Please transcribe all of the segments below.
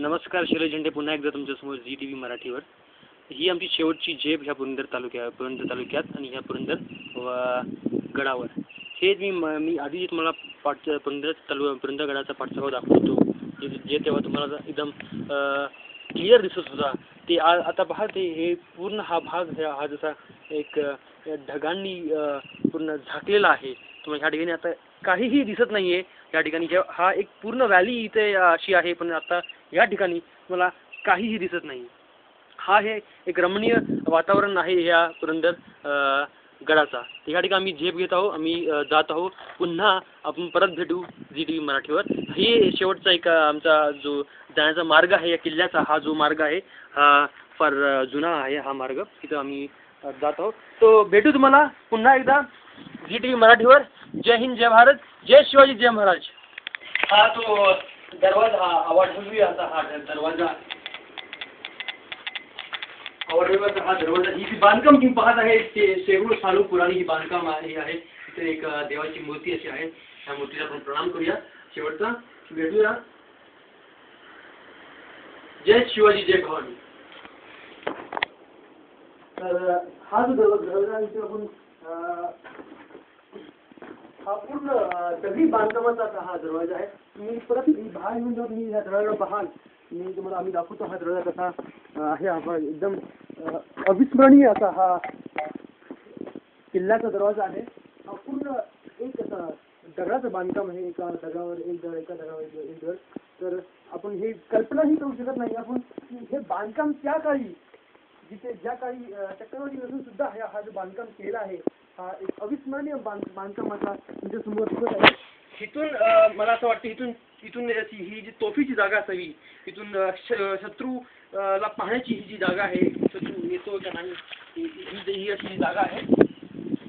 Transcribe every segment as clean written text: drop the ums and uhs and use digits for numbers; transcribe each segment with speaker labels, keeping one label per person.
Speaker 1: नमस्कार, शैलेश झेंडे पुन्हा एकदा तुमच्यासमोर झी टी व्ही मराठीवर. ही आमची शेवटची झेप ह्या पुरंदर तालुक्यात आणि ह्या पुरंदर गडावर. हे मी आधी तुम्हाला पुरंदर गडाचा पाठचावा दाखवतो, जे तेव्हा तुम्हाला एकदम क्लिअर दिसत होता. ते आता पहा, ते हे पूर्ण हा भाग हा जसा एक ढगांनी पूर्ण झाकलेला आहे. तुम्हाला ह्या ठिकाणी आता काहीही दिसत नाही आहे. या ठिकाणी हा एक पूर्ण व्हॅली इथे अशी आहे, पण आता या ठिकाणी मला काहीही दिसत नाही. हे एक रमणीय वातावरण आहे ह्या पुरंदर गडाचा. या ठिकाणी आम्ही झेप घेत आहोत, आम्ही जात आहोत. पुन्हा आपण परत भेटू झी टी व्ही मराठीवर. हे शेवटचा एक आमचा जो जाण्याचा मार्ग आहे या किल्ल्याचा, हा जो मार्ग आहे हा फार जुना आहे. हा मार्ग तिथं आम्ही जात आहोत. तो भेटू तुम्हाला पुन्हा एकदा झी टी व्ही मराठीवर. जय हिंद, जय भारत, जय शिवाजी, जय महाराज. हा तो दरवाजा, आवाज असा हा दरवाजा, हा दरवाजा, ही जी बांधकाम तुम्ही पाहत आहे ते शेकडो सालो पुराणी ही बांधकाम आहे. तिथे एक देवाची मूर्ती अशी आहे. त्या मूर्तीला आपण प्रणाम करूया. शेवटचा भेटूया. जय शिवाजी, जय भवानी. तर हा जो दरवाजा इथे आपण हा पूर्ण दगडी बांधकामाचा हा दरवाजा आहे. तुम्ही परत बाहेर येऊन जर मी ह्या दरवाजाला पाहाल, मी तुम्हाला आम्ही दाखवतो हा दरवाजा कसा आहे. हा एकदम अविस्मरणीय असा हा किल्ल्याचा दरवाजा आहे. हा पूर्ण एक असा दगडाचं बांधकाम आहे. एका दगडावर एक दगड, एका दगडावर एक दगड. तर आपण हे कल्पनाही करू शकत नाही आपण हे बांधकाम त्या काळी, जिथे ज्या काळी टेक्नॉलॉजी नसून सुद्धा हा जो बांधकाम केला आहे, हा एक अविस्मरणीय बांधकाम असा तुमच्या समोर दिसत आहे. इथून मला असं वाटतं इथून ही जी तोफीची जागा असावी, इथून शत्रू ला पाहण्याची ही जी जागा आहे, शत्रू येतो का नाही ही अशी जागा आहे.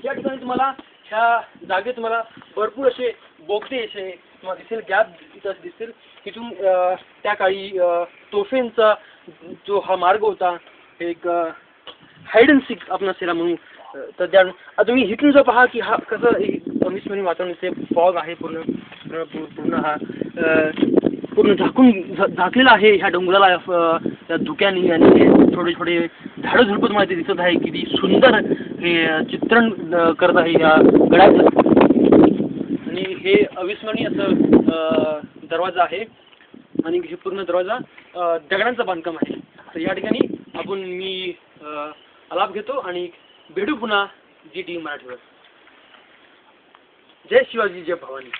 Speaker 1: या ठिकाणी तुम्हाला ह्या जागेत तुम्हाला भरपूर असे बोगदे असे तुम्हाला दिसेल, गॅप इथं दिसेल. इथून त्या काळी तोफेंचा जो हा मार्ग होता, एक हाईड अँड सीक आपण असेल म्हणून. तर त्या तुम्ही इथून जर पहा की हा कसं अविस्मरणीय वातावरण इथे फॉग आहे. पूर्ण हा पूर्ण झाकलेला आहे ह्या डोंगराला त्या धुक्याने. आणि छोटे छोटे झाडं झुडपं तुम्हाला ते दिसत आहे. किती सुंदर हे चित्रण करत आहे या गडाचं. आणि हे अविस्मरणीय असं दरवाजा आहे. आणि हे पूर्ण दरवाजा दगडांचं बांधकाम आहे. तर या ठिकाणी मी आलाप घेतो आणि भेटू पुन्हा झी टी व्ही मराठीवर. जय शिवाजी, जय भवानी.